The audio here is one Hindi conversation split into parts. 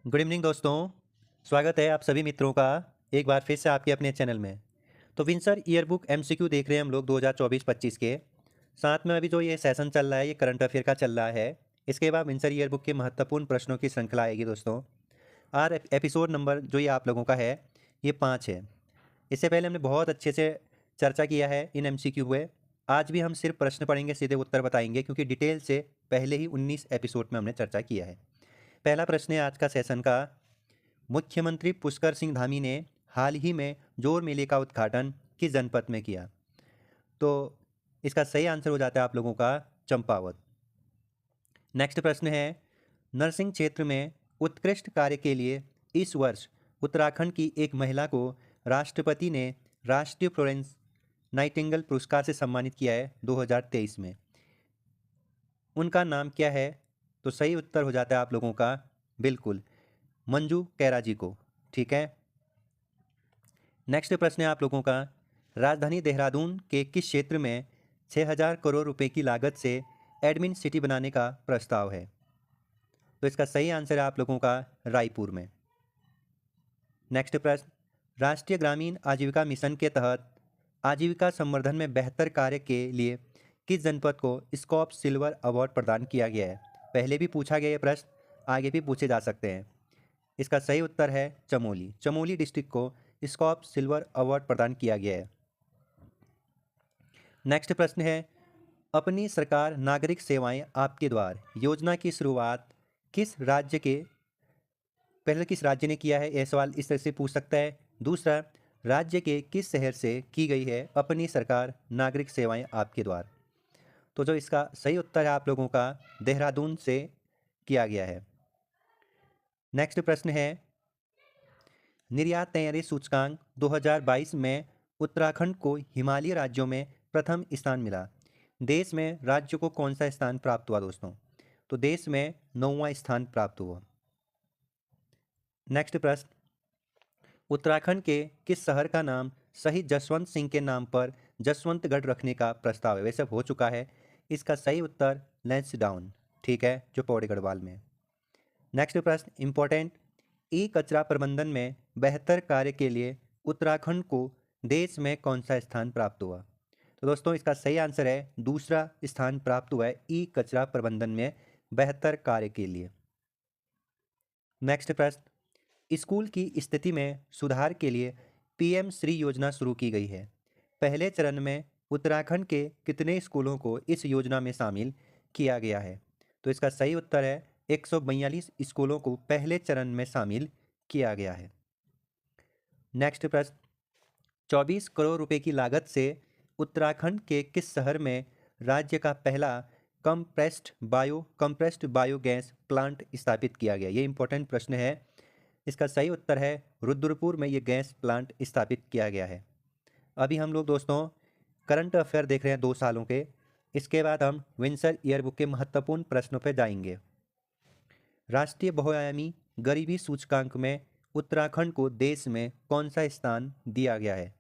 गुड इवनिंग दोस्तों। स्वागत है आप सभी मित्रों का एक बार फिर से आपके अपने चैनल में। तो विंसर ईयर बुक एमसीक्यू देख रहे हैं हम लोग 2024-25 के। साथ में अभी जो ये सेशन चल रहा है ये करंट अफेयर का चल रहा है। इसके बाद विंसर ईयर बुक के महत्वपूर्ण प्रश्नों की श्रृंखला आएगी दोस्तों। आज एपिसोड नंबर जो ये आप लोगों का है ये 5 है। इससे पहले हमने बहुत अच्छे से चर्चा किया है इन एमसीक्यू पे। आज भी हम सिर्फ प्रश्न पढ़ेंगे, सीधे उत्तर बताएंगे, क्योंकि डिटेल से पहले ही 19 एपिसोड में हमने चर्चा किया है। पहला प्रश्न है आज का सेशन का। मुख्यमंत्री पुष्कर सिंह धामी ने हाल ही में जोर मेले का उद्घाटन किस जनपद में किया? तो इसका सही आंसर हो जाता है आप लोगों का चंपावत। नेक्स्ट प्रश्न है, नर्सिंग क्षेत्र में उत्कृष्ट कार्य के लिए इस वर्ष उत्तराखंड की एक महिला को राष्ट्रपति ने राष्ट्रीय फ्लोरेंस नाइटिंगेल पुरस्कार से सम्मानित किया है 2023 में। उनका नाम क्या है? तो सही उत्तर हो जाता है आप लोगों का बिल्कुल मंजू कैराजी को। ठीक है। नेक्स्ट प्रश्न है आप लोगों का, राजधानी देहरादून के किस क्षेत्र में 6,000 करोड़ रुपए की लागत से एडमिन सिटी बनाने का प्रस्ताव है? तो इसका सही आंसर है आप लोगों का रायपुर में। नेक्स्ट प्रश्न, राष्ट्रीय ग्रामीण आजीविका मिशन के तहत आजीविका संवर्धन में बेहतर कार्य के लिए किस जनपद को स्कॉप सिल्वर अवार्ड प्रदान किया गया है? पहले भी पूछा गया ये प्रश्न, आगे भी पूछे जा सकते हैं। इसका सही उत्तर है चमोली। चमोली डिस्ट्रिक्ट को स्कॉप सिल्वर अवार्ड प्रदान किया गया है। नेक्स्ट प्रश्न है, अपनी सरकार नागरिक सेवाएं आपके द्वार योजना की शुरुआत किस राज्य के पहले किस राज्य ने किया है? यह सवाल इस तरह से पूछ सकता है। दूसरा, राज्य के किस शहर से की गई है अपनी सरकार नागरिक सेवाएं आपके द्वार? तो जो इसका सही उत्तर है आप लोगों का देहरादून से किया गया है। नेक्स्ट प्रश्न है, निर्यात तैयारी सूचकांक 2022 में उत्तराखंड को हिमालयी राज्यों में प्रथम स्थान मिला। देश में राज्य को कौन सा स्थान प्राप्त हुआ दोस्तों? तो देश में 9वां स्थान प्राप्त हुआ। नेक्स्ट प्रश्न, उत्तराखंड के किस शहर का नाम शहीद जसवंत सिंह के नाम पर जसवंतगढ़ रखने का प्रस्ताव है? वैसे हो चुका है। इसका सही उत्तर लैंसडाउन, ठीक है, जो पौड़ी गढ़वाल में। नेक्स्ट प्रश्न इंपॉर्टेंट, ई कचरा प्रबंधन में बेहतर कार्य के लिए उत्तराखंड को देश में कौन सा स्थान प्राप्त हुआ? तो दोस्तों इसका सही आंसर है दूसरा स्थान प्राप्त हुआ है ई कचरा प्रबंधन में बेहतर कार्य के लिए। नेक्स्ट प्रश्न, स्कूल की स्थिति में सुधार के लिए पीएम श्री योजना शुरू की गई है। पहले चरण में उत्तराखंड के कितने स्कूलों को इस योजना में शामिल किया गया है? तो इसका सही उत्तर है 142 स्कूलों को पहले चरण में शामिल किया गया है। नेक्स्ट प्रश्न, 24 करोड़ रुपए की लागत से उत्तराखंड के किस शहर में राज्य का पहला कंप्रेस्ड बायोगैस प्लांट स्थापित किया गया? ये इंपॉर्टेंट प्रश्न है। इसका सही उत्तर है रुद्रपुर में ये गैस प्लांट स्थापित किया गया है। अभी हम लोग दोस्तों करंट अफेयर देख रहे हैं 2 सालों के। इसके बाद हम विंसर ईयरबुक के महत्वपूर्ण प्रश्नों पर जाएंगे। राष्ट्रीय बहुआयामी गरीबी सूचकांक में उत्तराखंड को देश में कौन सा स्थान दिया गया है?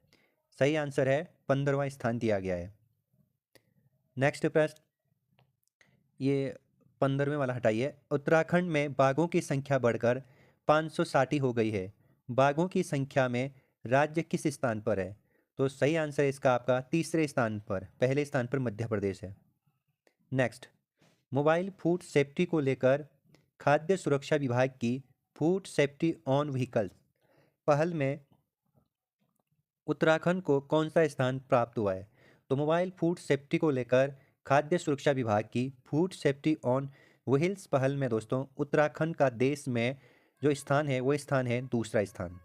सही आंसर है 15वां स्थान दिया गया है। नेक्स्ट प्रश्न, ये 15वें वाला हटाइए। उत्तराखंड में बाघों की संख्या बढ़कर 560 हो गई है। बाघों की संख्या में राज्य किस स्थान पर है? तो सही आंसर इसका आपका तीसरे स्थान पर, पहले स्थान पर मध्य प्रदेश है। नेक्स्ट, मोबाइल फूड सेफ्टी को लेकर खाद्य सुरक्षा विभाग की फूड सेफ्टी ऑन व्हीकल्स पहल में उत्तराखंड को कौन सा स्थान प्राप्त हुआ है? तो मोबाइल फूड सेफ्टी को लेकर खाद्य सुरक्षा विभाग की फूड सेफ्टी ऑन व्हील्स पहल में दोस्तों उत्तराखंड का देश में जो स्थान है वो स्थान है दूसरा स्थान।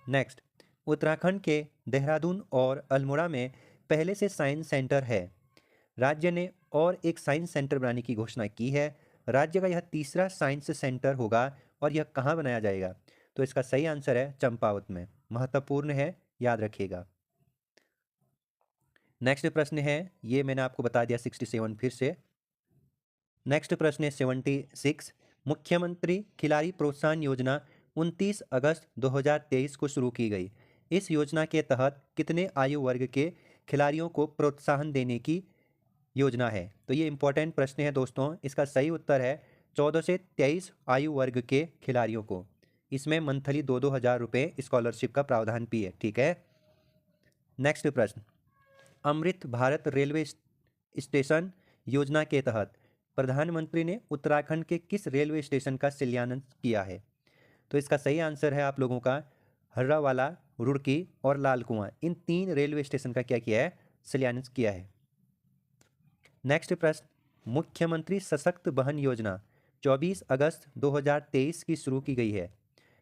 नेक्स्ट, उत्तराखंड के देहरादून और अल्मोड़ा में पहले से साइंस सेंटर है। राज्य ने और एक साइंस सेंटर बनाने की घोषणा की है। राज्य का यह तीसरा साइंस सेंटर होगा और यह कहाँ बनाया जाएगा? तो इसका सही आंसर है चंपावत में। महत्वपूर्ण है, याद रखिएगा। नेक्स्ट प्रश्न है, ये मैंने आपको बता दिया 67 फिर से। नेक्स्ट प्रश्न है 76, मुख्यमंत्री खिलाड़ी प्रोत्साहन योजना 29 अगस्त 2023 को शुरू की गई। इस योजना के तहत कितने आयु वर्ग के खिलाड़ियों को प्रोत्साहन देने की योजना है? तो ये इंपॉर्टेंट प्रश्न है दोस्तों। इसका सही उत्तर है 14 से 23 आयु वर्ग के खिलाड़ियों को। इसमें मंथली 2-2 हज़ार रुपये स्कॉलरशिप का प्रावधान भी है, ठीक है। नेक्स्ट प्रश्न, अमृत भारत रेलवे स्टेशन योजना के तहत प्रधानमंत्री ने उत्तराखंड के किस रेलवे स्टेशन का शिलान्यास किया है? तो इसका सही आंसर है आप लोगों का हर्रावाला, रुड़की और लाल कुआं। इन 3 रेलवे स्टेशन का क्या किया है? शिलान्यास किया है। नेक्स्ट प्रश्न, मुख्यमंत्री सशक्त बहन योजना 24 अगस्त 2023 की शुरू की गई है।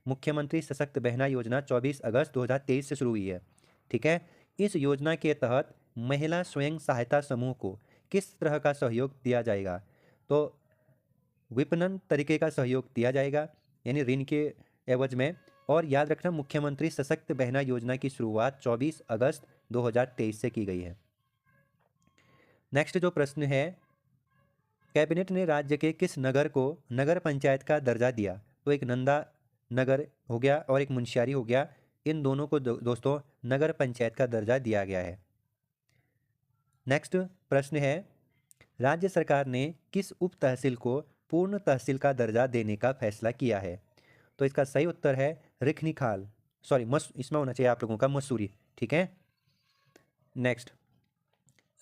मुख्यमंत्री सशक्त बहना योजना 24 अगस्त 2023 से शुरू हुई है, ठीक है। इस योजना के तहत महिला स्वयं सहायता समूह को किस तरह का सहयोग दिया जाएगा? तो विपणन तरीके का सहयोग दिया जाएगा, यानी ऋण के एवज में। और याद रखना, मुख्यमंत्री सशक्त बहना योजना की शुरुआत 24 अगस्त 2023 से की गई है। नेक्स्ट जो प्रश्न है, कैबिनेट ने राज्य के किस नगर को नगर पंचायत का दर्जा दिया? तो एक नंदा नगर हो गया और एक मुंशियारी हो गया, इन दोनों को दोस्तों नगर पंचायत का दर्जा दिया गया है। नेक्स्ट प्रश्न है, राज्य सरकार ने किस उप तहसील को पूर्ण तहसील का दर्जा देने का फैसला किया है? तो इसका सही उत्तर है रिखनीखाल, सॉरी इसमें होना चाहिए आप लोगों का मसूरी, ठीक है। नेक्स्ट,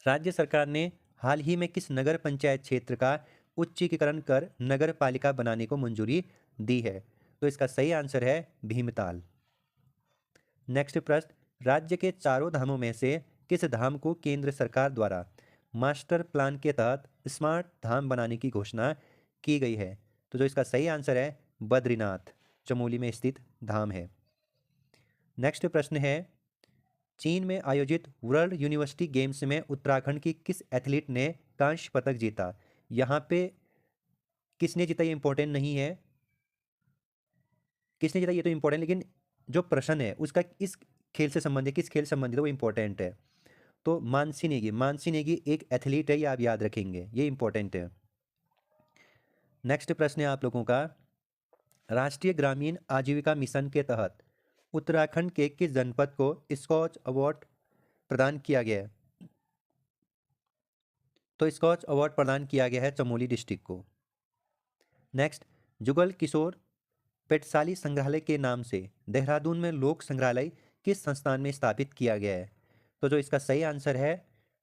राज्य सरकार ने हाल ही में किस नगर पंचायत क्षेत्र का उच्चीकरण कर नगर पालिका बनाने को मंजूरी दी है? तो इसका सही आंसर है भीमताल। नेक्स्ट प्रश्न, राज्य के चारों धामों में से किस धाम को केंद्र सरकार द्वारा मास्टर प्लान के तहत स्मार्ट धाम बनाने की घोषणा की गई है? तो जो इसका सही आंसर है बद्रीनाथ, चमोली में स्थित धाम है। नेक्स्ट प्रश्न है, चीन में आयोजित वर्ल्ड यूनिवर्सिटी गेम्स में उत्तराखंड की किस एथलीट ने कांस्य पदक जीता? यहाँ पे किसने जीता ये इंपॉर्टेंट नहीं है, किसने जीता ये तो इंपॉर्टेंट, लेकिन जो प्रश्न है उसका इस खेल से संबंधित, किस खेल से संबंधित है वो इंपॉर्टेंट है। तो मानसी नेगी, मानसी नेगी एक एथलीट है, ये आप याद रखेंगे, ये इंपॉर्टेंट है। नेक्स्ट प्रश्न है आप लोगों का, राष्ट्रीय ग्रामीण आजीविका मिशन के तहत उत्तराखंड के किस जनपद को स्कॉच अवार्ड प्रदान किया गया है? तो स्कॉच अवार्ड प्रदान किया गया है चमोली डिस्ट्रिक्ट को। नेक्स्ट, जुगल किशोर पेटसाली संग्रहालय के नाम से देहरादून में लोक संग्रहालय किस संस्थान में स्थापित किया गया है? तो जो इसका सही आंसर है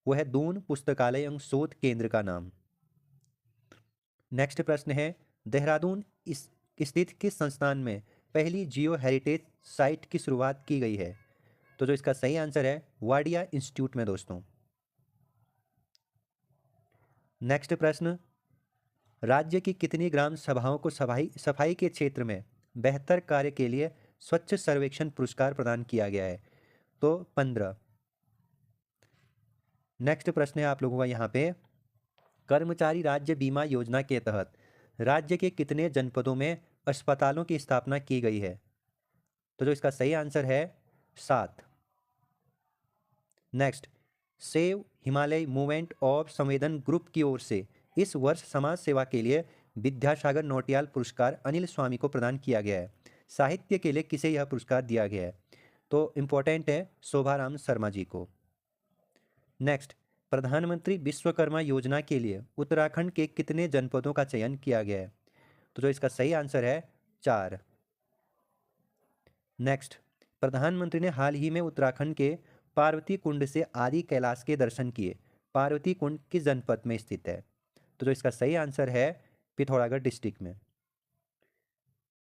वो है दून पुस्तकालय एवं शोध केंद्र का नाम। नेक्स्ट प्रश्न है, देहरादून स्थित किस संस्थान में पहली जियो हेरिटेज साइट की शुरुआत की गई है? तो जो इसका सही आंसर है वाडिया इंस्टीट्यूट में दोस्तों। नेक्स्ट प्रश्न, राज्य की कितनी ग्राम सभाओं को सफाई के क्षेत्र में बेहतर कार्य के लिए स्वच्छ सर्वेक्षण पुरस्कार प्रदान किया गया है? तो 15। नेक्स्ट प्रश्न है आप लोगों का यहाँ पे, कर्मचारी राज्य बीमा योजना के तहत राज्य के कितने जनपदों में अस्पतालों की स्थापना की गई है? तो जो इसका सही आंसर है 7। Next, save Himalaya movement of संवेदन ग्रुप की ओर से इस वर्ष समाज सेवा के लिए विद्यासागर नौटियाल पुरस्कार अनिल स्वामी को प्रदान किया गया है। साहित्य के लिए किसे यह पुरस्कार दिया गया है? तो इंपॉर्टेंट है शोभाराम शर्मा जी को। नेक्स्ट, प्रधानमंत्री विश्वकर्मा योजना के लिए उत्तराखंड के कितने जनपदों का चयन किया गया है? तो जो इसका सही आंसर है 4। नेक्स्ट, प्रधानमंत्री ने हाल ही में उत्तराखंड के पार्वती कुंड से आदि कैलाश के दर्शन किए। पार्वती कुंड किस जनपद में स्थित है? तो जो इसका सही आंसर है पिथौरागढ़ डिस्ट्रिक्ट में।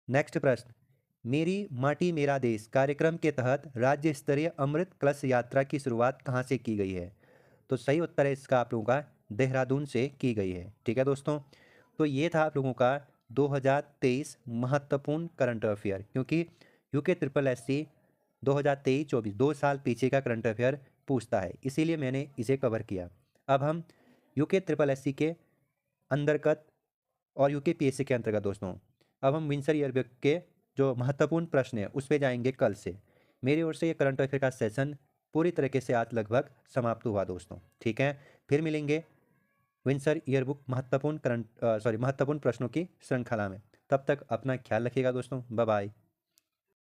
नेक्स्ट प्रश्न, मेरी माटी मेरा देश कार्यक्रम के तहत राज्य स्तरीय अमृत कलश यात्रा की शुरुआत कहाँ से की गई है? तो सही उत्तर है इसका आप लोगों का देहरादून से की गई है, ठीक है दोस्तों। तो ये था आप लोगों का 2023 महत्वपूर्ण करंट अफेयर, क्योंकि यूके ट्रिपल एससी 2023-24 2 साल पीछे का करंट अफेयर पूछता है, इसीलिए मैंने इसे कवर किया। अब हम यूके ट्रिपल एससी के अंतर्गत और यूके पीएससी के अंतर्गत दोस्तों, अब हम विंसर ईयरबुक के जो महत्वपूर्ण प्रश्न है उस पर जाएंगे कल से। मेरी ओर से ये करंट अफेयर का सेशन पूरी तरीके से आज लगभग समाप्त हुआ दोस्तों, ठीक है। फिर मिलेंगे विंसर ईयरबुक महत्वपूर्ण प्रश्नों की श्रृंखला में। तब तक अपना ख्याल रखिएगा दोस्तों, बाय बाय।